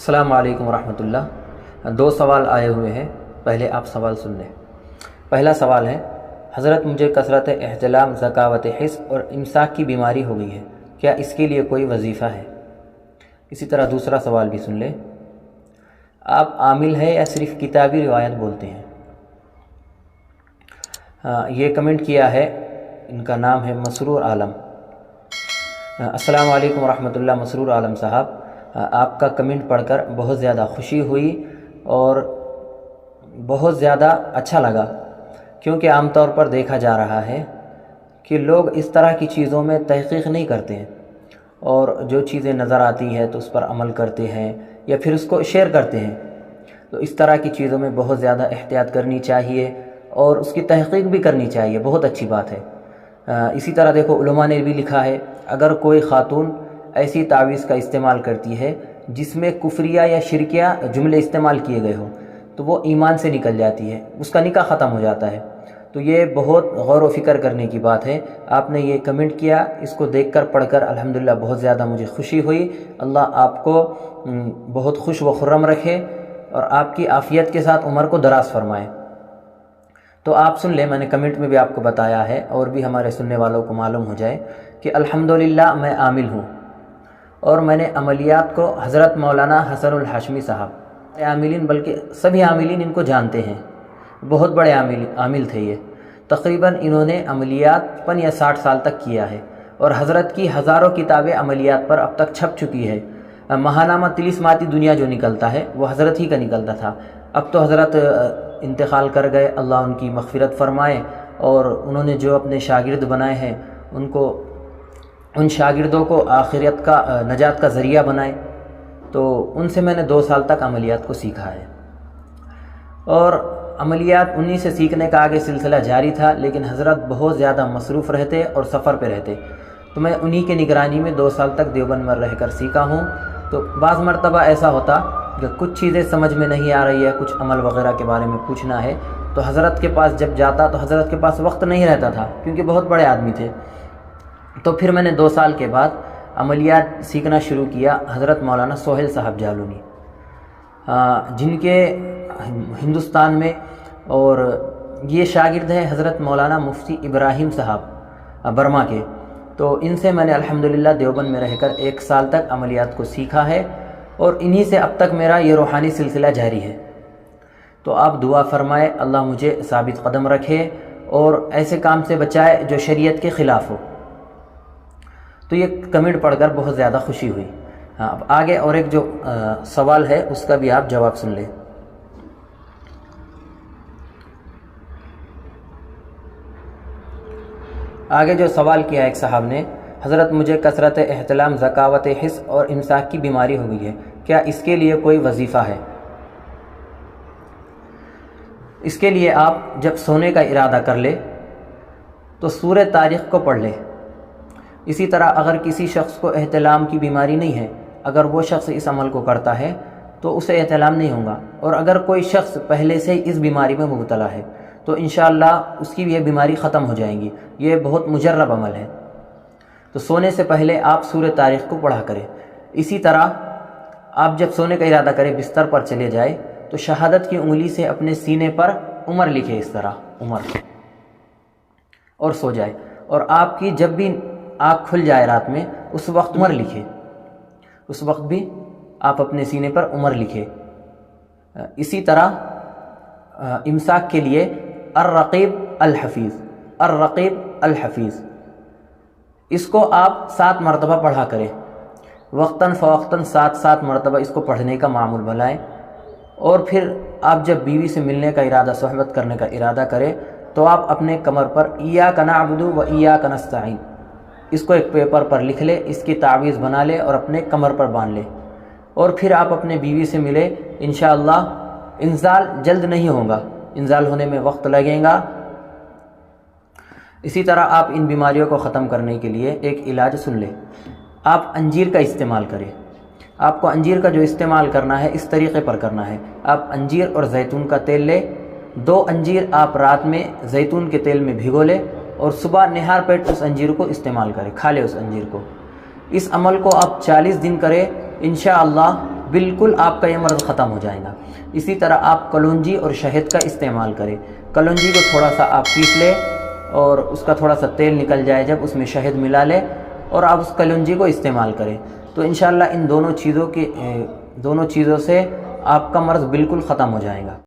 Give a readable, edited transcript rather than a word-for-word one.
السلام علیکم ورحمۃ اللہ۔ دو سوال آئے ہوئے ہیں، پہلے آپ سوال سن لیں۔ پہلا سوال ہے، حضرت مجھے کثرت احتلام، ذکاوت حس اور امساک کی بیماری ہو گئی ہے، کیا اس کے لیے کوئی وظیفہ ہے؟ اسی طرح دوسرا سوال بھی سن لیں، آپ عامل ہیں یا صرف کتابی روایت بولتے ہیں؟ یہ کمنٹ کیا ہے، ان کا نام ہے مسرور عالم۔ السلام علیکم ورحمۃ اللہ۔ مسرور عالم صاحب، آپ کا کمنٹ پڑھ کر بہت زیادہ خوشی ہوئی اور بہت زیادہ اچھا لگا، کیونکہ عام طور پر دیکھا جا رہا ہے کہ لوگ اس طرح کی چیزوں میں تحقیق نہیں کرتے ہیں، اور جو چیزیں نظر آتی ہے تو اس پر عمل کرتے ہیں یا پھر اس کو شیئر کرتے ہیں۔ تو اس طرح کی چیزوں میں بہت زیادہ احتیاط کرنی چاہیے اور اس کی تحقیق بھی کرنی چاہیے، بہت اچھی بات ہے۔ اسی طرح دیکھو، علماء نے بھی لکھا ہے، اگر کوئی خاتون ایسی تعویذ کا استعمال کرتی ہے جس میں کفریہ یا شرکیہ جملے استعمال کیے گئے ہوں، تو وہ ایمان سے نکل جاتی ہے، اس کا نکاح ختم ہو جاتا ہے۔ تو یہ بہت غور و فکر کرنے کی بات ہے۔ آپ نے یہ کمنٹ کیا، اس کو دیکھ کر پڑھ کر الحمدللہ بہت زیادہ مجھے خوشی ہوئی۔ اللہ آپ کو بہت خوش و خرم رکھے اور آپ کی عافیت کے ساتھ عمر کو دراز فرمائے۔ تو آپ سن لیں، میں نے کمنٹ میں بھی آپ کو بتایا ہے اور بھی ہمارے سننے والوں کو معلوم ہو جائے کہ الحمدللہ میں عامل ہوں، اور میں نے عملیات کو حضرت مولانا حسن الہاشمی صاحب عاملین، بلکہ سبھی عاملین ان کو جانتے ہیں، بہت بڑے عامل تھے یہ۔ تقریباً انہوں نے عملیات 50 یا 60 سال تک کیا ہے، اور حضرت کی ہزاروں کتابیں عملیات پر اب تک چھپ چکی ہے۔ ماہنامہ طلسماتی دنیا جو نکلتا ہے وہ حضرت ہی کا نکلتا تھا، اب تو حضرت انتقال کر گئے، اللہ ان کی مغفرت فرمائے، اور انہوں نے جو اپنے شاگرد بنائے ہیں ان شاگردوں کو آخرت کا نجات کا ذریعہ بنائے۔ تو ان سے میں نے 2 سال تک عملیات کو سیکھا ہے، اور عملیات انہی سے سیکھنے کا آگے سلسلہ جاری تھا، لیکن حضرت بہت زیادہ مصروف رہتے اور سفر پہ رہتے، تو میں انہی کی نگرانی میں 2 سال تک دیوبند میں رہ کر سیکھا ہوں۔ تو بعض مرتبہ ایسا ہوتا کہ کچھ چیزیں سمجھ میں نہیں آ رہی ہے، کچھ عمل وغیرہ کے بارے میں پوچھنا ہے، تو حضرت کے پاس جب جاتا تو حضرت کے پاس وقت نہیں رہتا تھا، کیونکہ بہت بڑے آدمی تھے۔ تو پھر میں نے 2 سال کے بعد عملیات سیکھنا شروع کیا حضرت مولانا سہیل صاحب جالونی، جن کے ہندوستان میں، اور یہ شاگرد ہیں حضرت مولانا مفتی ابراہیم صاحب برما کے۔ تو ان سے میں نے الحمدللہ دیوبند میں رہ کر 1 سال تک عملیات کو سیکھا ہے، اور انہی سے اب تک میرا یہ روحانی سلسلہ جاری ہے۔ تو آپ دعا فرمائے، اللہ مجھے ثابت قدم رکھے اور ایسے کام سے بچائے جو شریعت کے خلاف ہو۔ تو یہ کمنٹ پڑھ کر بہت زیادہ خوشی ہوئی۔ اب آگے اور ایک جو سوال ہے اس کا بھی آپ جواب سن لیں۔ آگے جو سوال کیا ایک صاحب نے، حضرت مجھے کثرت احتلام، ذکاوت حس اور امساک کی بیماری ہو گئی ہے، کیا اس کے لیے کوئی وظیفہ ہے؟ اس کے لیے آپ جب سونے کا ارادہ کر لے تو سورہ طارق کو پڑھ لے۔ اسی طرح اگر کسی شخص کو احتلام کی بیماری نہیں ہے، اگر وہ شخص اس عمل کو کرتا ہے تو اسے احتلام نہیں ہوگا، اور اگر کوئی شخص پہلے سے ہی اس بیماری میں مبتلا ہے تو انشاءاللہ اس کی بھی یہ بیماری ختم ہو جائیں گی۔ یہ بہت مجرب عمل ہے۔ تو سونے سے پہلے آپ سورہ طارق کو پڑھا کریں۔ اسی طرح آپ جب سونے کا ارادہ کریں، بستر پر چلے جائے تو شہادت کی انگلی سے اپنے سینے پر عمر لکھے، اس طرح عمر، اور سو جائے، اور آپ کی جب بھی آنکھ کھل جائے رات میں اس وقت عمر لکھے، اس وقت بھی آپ اپنے سینے پر عمر لکھے۔ اسی طرح امساک کے لیے الرقیب الحفیظ، الرقیب الحفیظ، اس کو آپ 7 مرتبہ پڑھا کریں، وقتاً فوقتاً 7 مرتبہ اس کو پڑھنے کا معمول بنائیں۔ اور پھر آپ جب بیوی سے ملنے کا ارادہ، صحبت کرنے کا ارادہ کریں، تو آپ اپنے کمر پر ایاک نعبد و ایاک نستعین، اس کو ایک پیپر پر لکھ لے، اس کی تعویذ بنا لے اور اپنے کمر پر باندھ لے، اور پھر آپ اپنے بیوی سے ملے۔ انشاءاللہ انزال جلد نہیں ہوگا، انزال ہونے میں وقت لگے گا۔ اسی طرح آپ ان بیماریوں کو ختم کرنے کے لیے ایک علاج سن لیں، آپ انجیر کا استعمال کریں۔ آپ کو انجیر کا جو استعمال کرنا ہے اس طریقے پر کرنا ہے، آپ انجیر اور زیتون کا تیل لیں، 2 انجیر آپ رات میں زیتون کے تیل میں بھگو لیں، اور صبح نہار پیٹ اس انجیر کو استعمال کریں، کھا لیں اس انجیر کو۔ اس عمل کو آپ 40 دن کریں، انشاءاللہ بالکل آپ کا یہ مرض ختم ہو جائے گا۔ اسی طرح آپ کلونجی اور شہد کا استعمال کریں۔ کلونجی کو تھوڑا سا آپ پیس لیں اور اس کا تھوڑا سا تیل نکل جائے جب، اس میں شہد ملا لیں اور آپ اس کلونجی کو استعمال کریں، تو انشاءاللہ ان دونوں چیزوں سے آپ کا مرض بالکل ختم ہو جائے گا۔